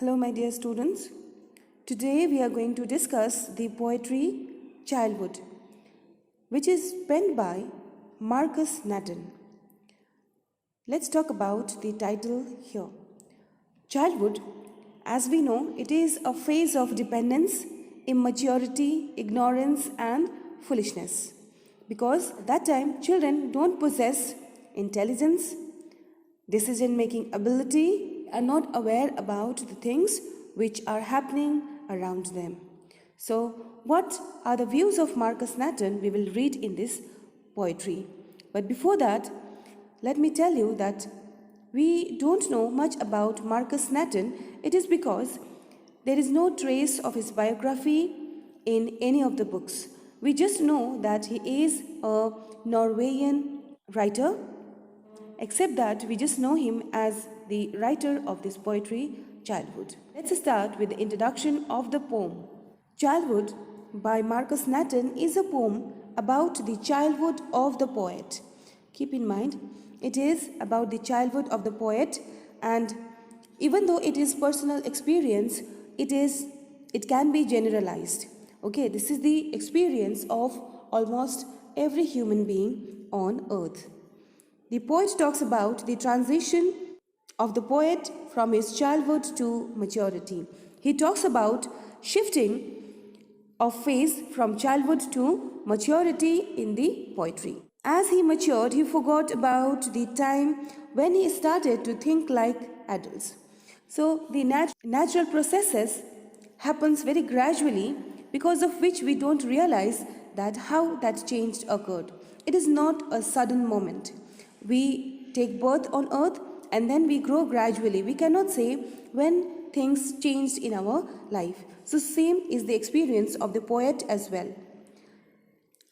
Hello my dear students. Today we are going to discuss the poetry Childhood, which is penned by Marcus Natten. Let's talk about the title here. Childhood, as we know, it is a phase of dependence, immaturity, ignorance and foolishness. Because at that time children don't possess intelligence, decision-making ability, are not aware about the things which are happening around them. So, what are the views of Marcus Natten we will read in this poetry. But before that, let me tell you that we don't know much about Marcus Natten. It is because there is no trace of his biography in any of the books. We just know that he is a Norwegian writer, except that we just know him as the writer of this poetry, Childhood. Let's start with the introduction of the poem. Childhood by Marcus Natten is a poem about the childhood of the poet. Keep in mind, it is about the childhood of the poet, and even though it is personal experience, it can be generalized. Okay, this is the experience of almost every human being on earth. The poet talks about the transition of the poet from his childhood to maturity. He talks about shifting of phase from childhood to maturity in the poetry. As he matured, he forgot about the time when he started to think like adults. So the natural processes happens very gradually, because of which we don't realize that how that change occurred. It is not a sudden moment. We take birth on earth and then we grow gradually. We cannot say when things changed in our life. So same is the experience of the poet as well.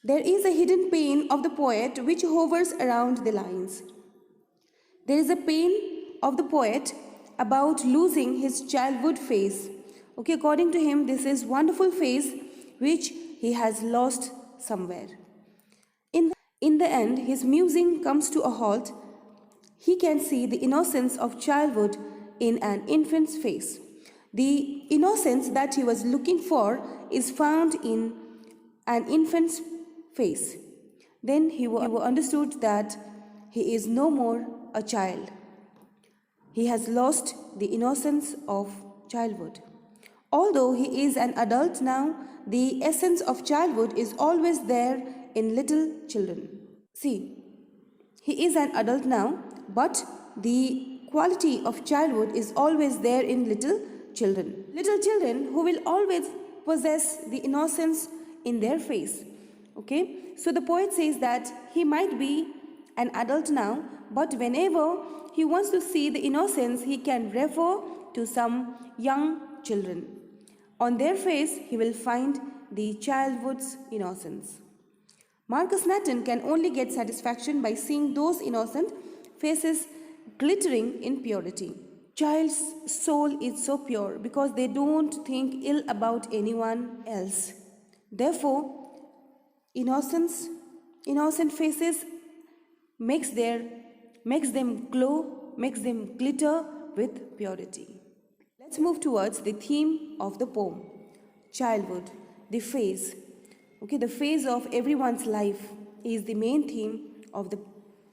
There is a hidden pain of the poet which hovers around the lines. There is a pain of the poet about losing his childhood phase. Okay, according to him, this is wonderful phase which he has lost somewhere. In the end, his musing comes to a halt. He can see the innocence of childhood in an infant's face. The innocence that he was looking for is found in an infant's face. Then he understood that he is no more a child. He has lost the innocence of childhood. Although he is an adult now, the essence of childhood is always there in little children. See, he is an adult now, but the quality of childhood is always there in little children. Little children who will always possess the innocence in their face. Okay, so the poet says that he might be an adult now, but whenever he wants to see the innocence, he can refer to some young children. On their face, he will find the childhood's innocence. Marcus Natten can only get satisfaction by seeing those innocent faces glittering in purity. Child's soul is so pure because they don't think ill about anyone else. Therefore, innocent faces makes them glow, makes them glitter with purity. Let's move towards the theme of the poem. Childhood, the phase. Okay, the phase of everyone's life is the main theme of the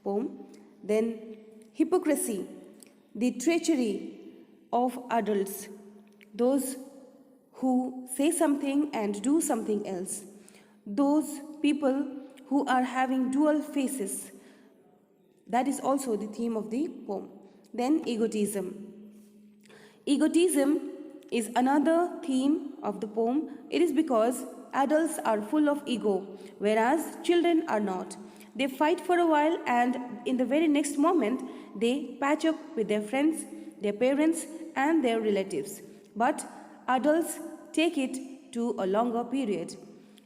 poem. Then hypocrisy, the treachery of adults, those who say something and do something else. Those people who are having dual faces. That is also the theme of the poem. Then egotism. Egotism is another theme of the poem. It is because adults are full of ego, whereas children are not. They fight for a while and in the very next moment, they patch up with their friends, their parents and their relatives. But adults take it to a longer period.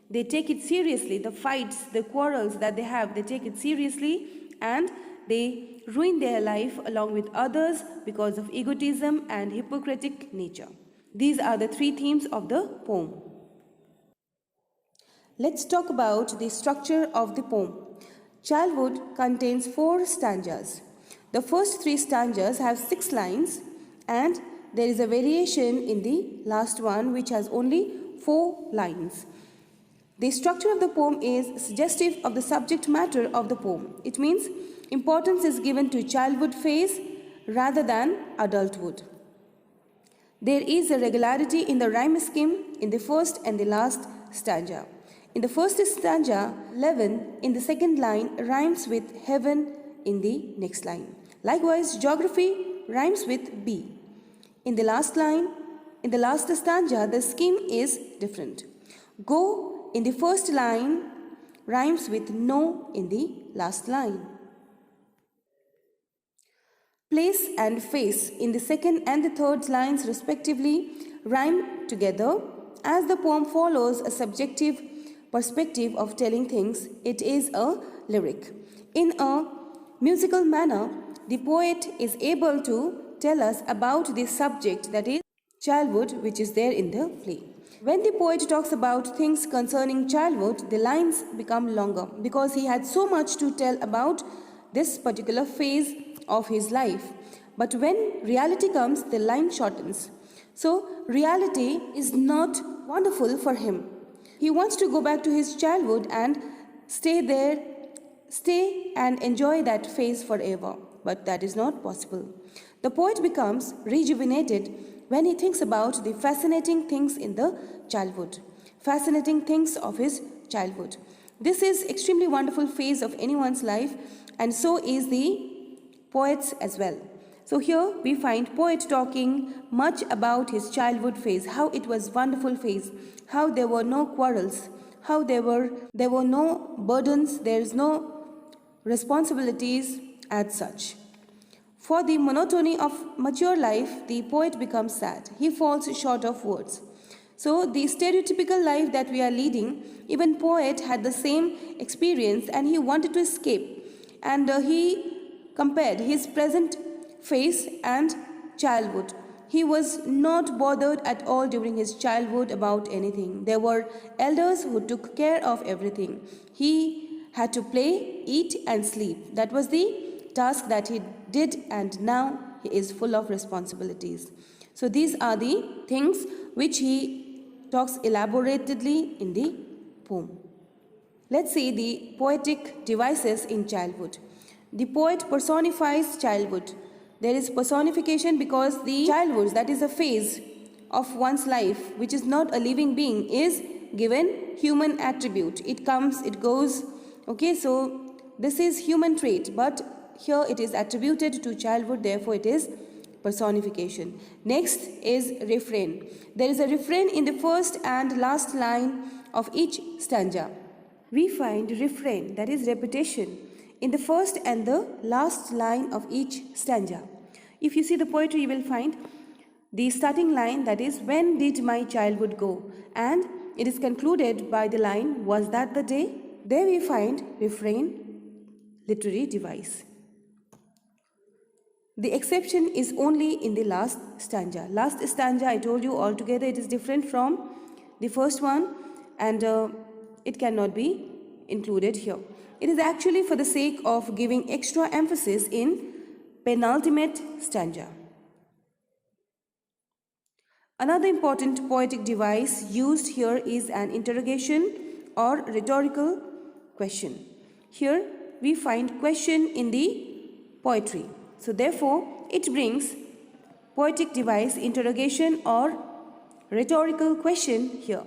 They take it seriously, the fights, the quarrels that they have, they take it seriously and they ruin their life along with others because of egotism and hypocritic nature. These are the three themes of the poem. Let's talk about the structure of the poem. Childhood contains 4 stanzas. The first 3 stanzas have 6 lines and there is a variation in the last one which has only 4 lines. The structure of the poem is suggestive of the subject matter of the poem. It means importance is given to childhood phase rather than adulthood. There is a regularity in the rhyme scheme in the first and the last stanza. In the first stanza, 11 in the second line rhymes with heaven in the next line. Likewise, geography rhymes with B. In the last stanza, the scheme is different. Go in the first line rhymes with no in the last line. Place and face in the second and the third lines respectively rhyme together. As the poem follows a subjective perspective of telling things, it is a lyric. In a musical manner, the poet is able to tell us about the subject, that is childhood, which is there in the play. When the poet talks about things concerning childhood, the lines become longer because he had so much to tell about this particular phase of his life. But when reality comes, the line shortens. So reality is not wonderful for him. He wants to go back to his childhood and stay and enjoy that phase forever. But that is not possible. The poet becomes rejuvenated when he thinks about the fascinating things in the childhood, fascinating things of his childhood. This is extremely wonderful phase of anyone's life, and so is the poet's as well. So here we find poet talking much about his childhood phase, how it was wonderful phase, how there were no quarrels, how there were no burdens, there is no responsibilities as such. For the monotony of mature life, the poet becomes sad. He falls short of words. So the stereotypical life that we are leading, even poet had the same experience and he wanted to escape. And he compared his present phase and childhood. He was not bothered at all during his childhood about anything. There were elders who took care of everything. He had to play, eat and sleep. That was the task that he did, and now he is full of responsibilities. So these are the things which he talks elaboratedly in the poem. Let's see the poetic devices in childhood. The poet personifies childhood. There is personification because the childhood, that is a phase of one's life which is not a living being, is given human attribute. It comes, it goes. Okay, so this is human trait, but here it is attributed to childhood, therefore it is personification. Next is refrain. There is a refrain in the first and last line of each stanza. We find refrain, that is repetition, in the first and the last line of each stanza. If you see the poetry, you will find the starting line, that is, when did my childhood go? And it is concluded by the line, was that the day? There we find refrain, literary device. The exception is only in the last stanza. Last stanza, I told you altogether it is different from the first one, and it cannot be included here. It is actually for the sake of giving extra emphasis in penultimate stanza. Another important poetic device used here is an interrogation or rhetorical question. Here we find question in the poetry. So therefore, it brings poetic device, interrogation or rhetorical question here.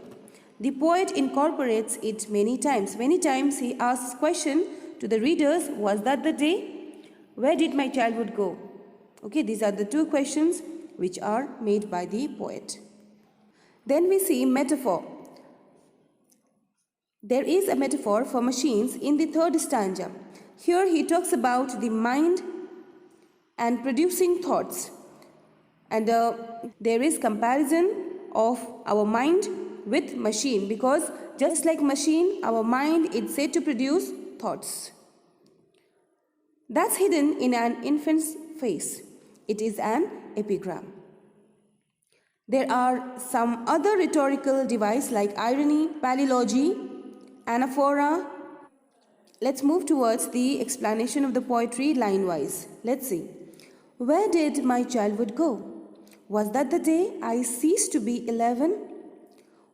The poet incorporates it many times. Many times he asks question to the readers, was that the day? Where did my childhood go? Okay, these are the two questions which are made by the poet. Then we see metaphor. There is a metaphor for machines in the third stanza. Here he talks about the mind and producing thoughts. And there is comparison of our mind with machine, because just like machine, our mind is said to produce thoughts. That's hidden in an infant's face. It is an epigram. There are some other rhetorical devices like irony, paralogy, anaphora. Let's move towards the explanation of the poetry line-wise. Let's see. Where did my childhood go? Was that the day I ceased to be 11?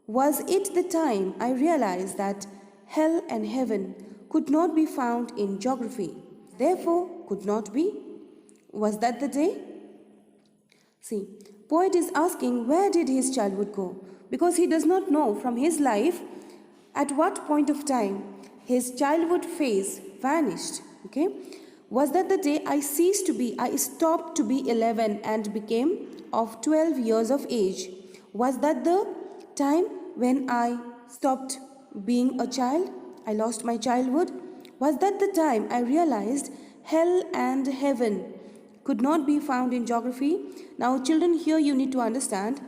Was it the time I realized that hell and heaven could not be found in geography, therefore could not be? Was that the day? See, poet is asking where did his childhood go, because he does not know from his life at what point of time his childhood phase vanished. Okay, was that the day I stopped to be 11 and became of 12 years of age? Was that the time when I stopped being a child? I lost my childhood. Was that the time I realized hell and heaven could not be found in geography? Now children, here you need to understand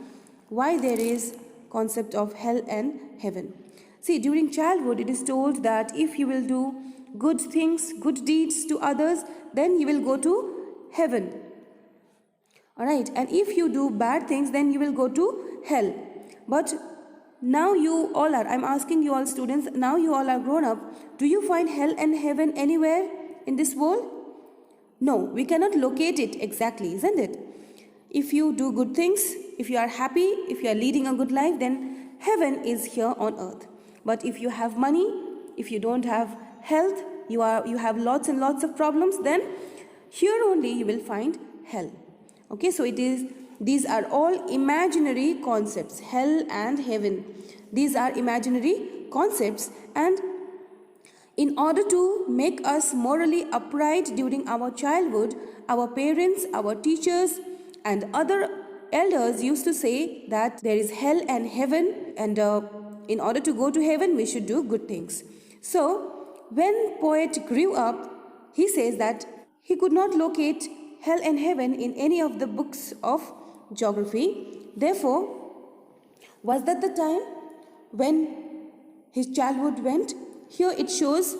why there is concept of hell and heaven. See, during childhood it is told that if you will do good things, good deeds to others, then you will go to heaven. Alright, and if you do bad things, then you will go to hell. But now you all are, I'm asking you all students, now you all are grown up, do you find hell and heaven anywhere in this world? No, we cannot locate it exactly, isn't it? If you do good things, if you are happy, if you are leading a good life, then heaven is here on earth. But if you have money, if you don't have health, you have lots and lots of problems, then here only you will find hell. Okay, so these are all imaginary concepts, hell and heaven. These are imaginary concepts, and in order to make us morally upright during our childhood, our parents, our teachers, and other elders used to say that there is hell and heaven, and in order to go to heaven, we should do good things. So, when poet grew up, he says that he could not locate hell and heaven in any of the books of geography. Therefore, was that the time when his childhood went? Here it shows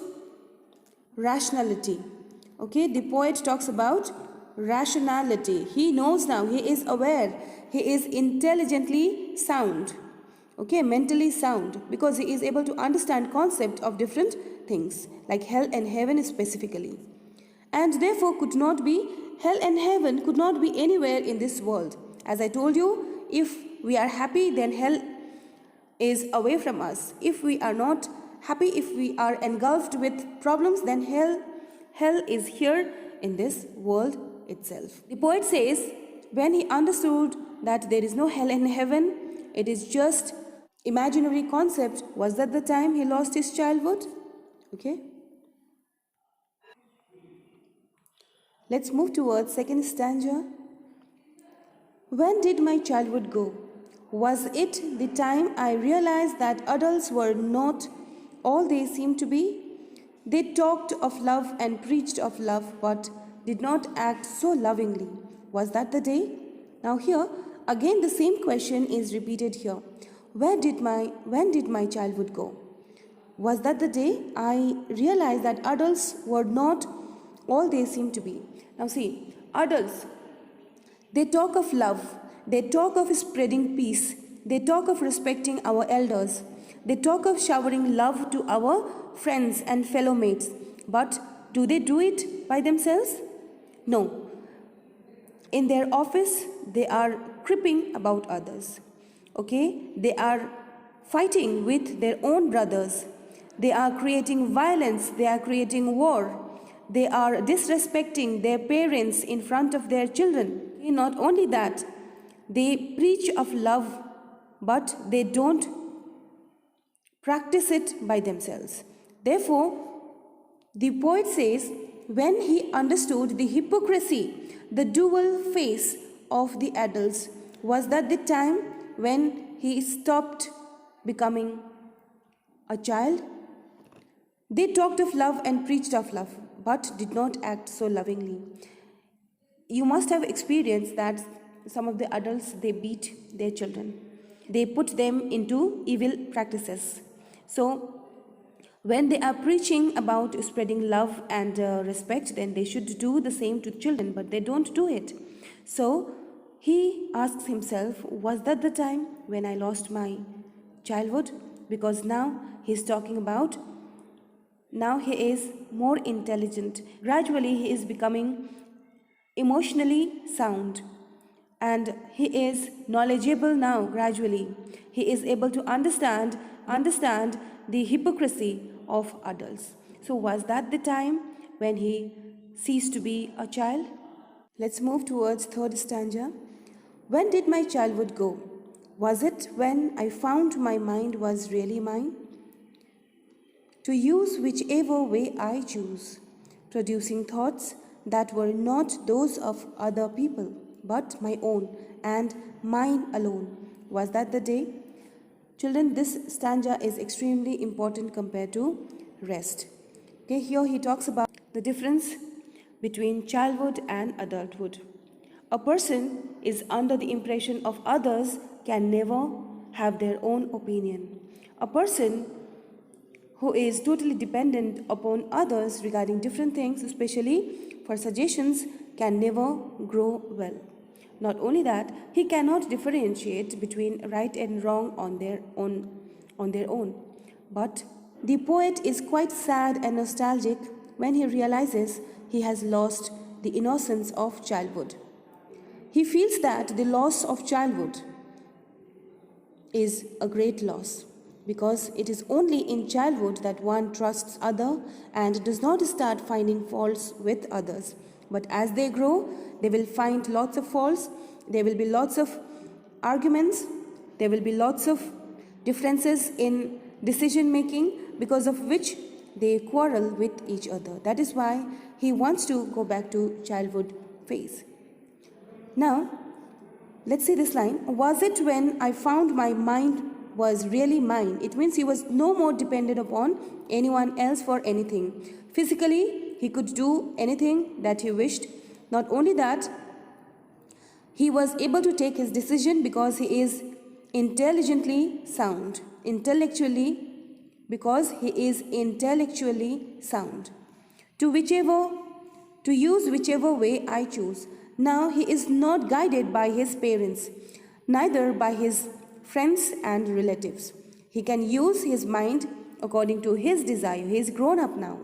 rationality. Okay, the poet talks about rationality. He knows now, he is aware, he is intelligently sound. Okay, mentally sound, because he is able to understand concept of different things, like hell and heaven specifically. And therefore hell and heaven could not be anywhere in this world. As I told you, if we are happy, then hell is away from us. If we are not happy, if we are engulfed with problems, then hell is here in this world itself. The poet says, when he understood that there is no hell and heaven, it is just imaginary concept, was that the time he lost his childhood? Okay. Let's move towards second stanza. When did my childhood go? Was it the time I realized that adults were not all they seemed to be? They talked of love and preached of love, but did not act so lovingly. Was that the day? Now here, again the same question is repeated here. When did my childhood go? Was that the day I realized that adults were not all they seemed to be? Now see, adults, they talk of love, they talk of spreading peace, they talk of respecting our elders, they talk of showering love to our friends and fellow mates. But do they do it by themselves? No. In their office, they are cripping about others. Okay? They are fighting with their own brothers. They are creating violence. They are creating war. They are disrespecting their parents in front of their children. Not only that, they preach of love, but they don't practice it by themselves. Therefore, the poet says, when he understood the hypocrisy, the dual face of the adults, was that the time when he stopped becoming a child? They talked of love and preached of love, but did not act so lovingly. You must have experienced that some of the adults, they beat their children. They put them into evil practices. So, when they are preaching about spreading love and respect, then they should do the same to children, but they don't do it. So, he asks himself, was that the time when I lost my childhood? Because now he's talking about, now he is more intelligent. Gradually he is becoming emotionally sound. and he is knowledgeable now gradually. He is able to understand the hypocrisy of adults. So was that the time when he ceased to be a child? Let's move towards third stanza. When did my childhood go? Was it when I found my mind was really mine? To use whichever way I choose, producing thoughts that were not those of other people, but my own and mine alone. Was that the day? Children, this stanza is extremely important compared to rest. Okay, here he talks about the difference between childhood and adulthood. A person is under the impression of others can never have their own opinion. A person who is totally dependent upon others regarding different things, especially for suggestions, can never grow well. Not only that, he cannot differentiate between right and wrong on their own. But the poet is quite sad and nostalgic when he realizes he has lost the innocence of childhood. He feels that the loss of childhood is a great loss, because it is only in childhood that one trusts other and does not start finding faults with others. But as they grow, they will find lots of faults, there will be lots of arguments, there will be lots of differences in decision making, because of which they quarrel with each other. That is why he wants to go back to childhood phase. Now, let's see this line. Was it when I found my mind was really mine? It means he was no more dependent upon anyone else for anything. Physically, he could do anything that he wished. Not only that, he was able to take his decision because he is intelligently sound. Because he is intellectually sound. To use whichever way I choose. Now he is not guided by his parents, neither by his friends and relatives. He can use his mind according to his desire. He is grown up now.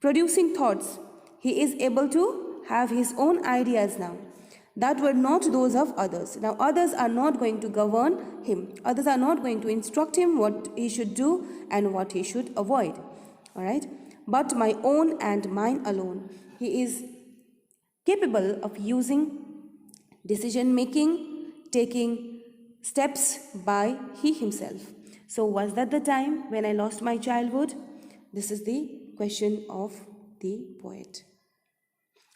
Producing thoughts. He is able to have his own ideas now that were not those of others. Now others are not going to govern him. Others are not going to instruct him what he should do and what he should avoid. All right? But my own and mine alone. He is capable of using decision making, taking steps by he himself. So was that the time when I lost my childhood? This is the question of the poet.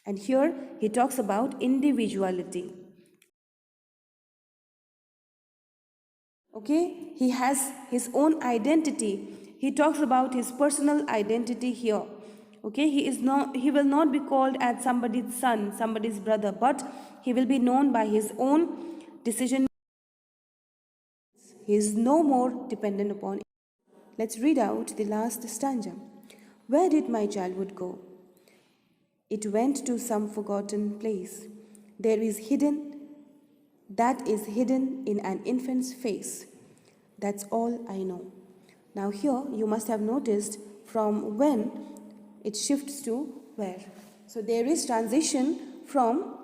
And here he talks about individuality. Okay, he has his own identity. He talks about his personal identity here. Okay, he will not be called as somebody's son, somebody's brother, but he will be known by his own decision. He is no more dependent upon. Let's read out the last stanza. Where did my childhood go? It went to some forgotten place. That is hidden in an infant's face. That's all I know. Now here you must have noticed from when it shifts to where. So there is transition from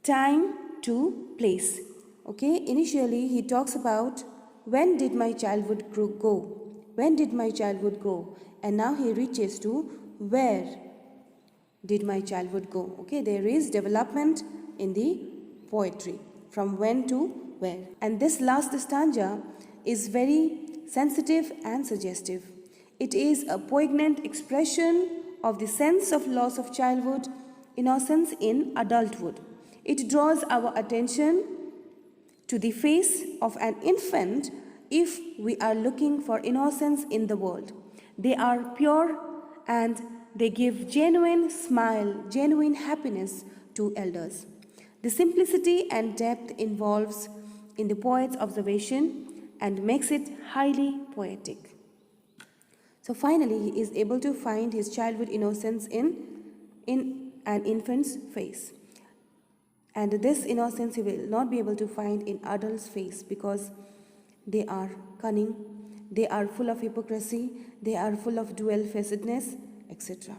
time to place. Okay, initially he talks about when did my childhood go? When did my childhood go? And now he reaches to where did my childhood go? Okay, there is development in the poetry from when to where. And this last stanza is very sensitive and suggestive. It is a poignant expression of the sense of loss of childhood, innocence in adulthood. It draws our attention to the face of an infant if we are looking for innocence in the world. They are pure and they give genuine smile, genuine happiness to elders. The simplicity and depth involves in the poet's observation and makes it highly poetic. So finally, he is able to find his childhood innocence in an infant's face. And this innocence he will not be able to find in adults' face because they are cunning, they are full of hypocrisy, they are full of dual-facedness, etc.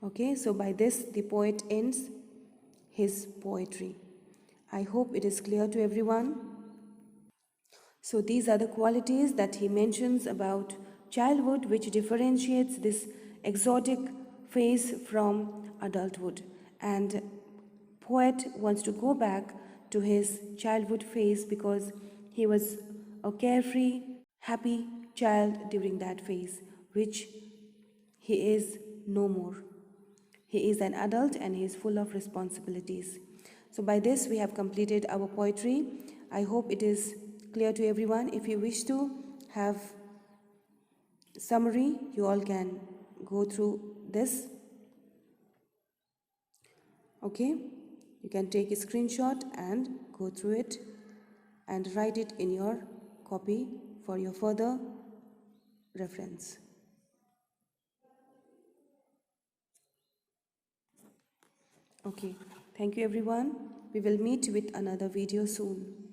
Okay, so by this the poet ends his poetry. I hope it is clear to everyone. So these are the qualities that he mentions about childhood which differentiates this exotic phase from adulthood. And poet wants to go back to his childhood phase because he was a carefree, happy child during that phase, which he is no more. He is an adult and he is full of responsibilities. So by this we have completed our poetry. I hope it is clear to everyone. If you wish to have summary, you all can go through this. Okay, you can take a screenshot and go through it and write it in your copy for your further reference. Okay, thank you everyone. We will meet with another video soon.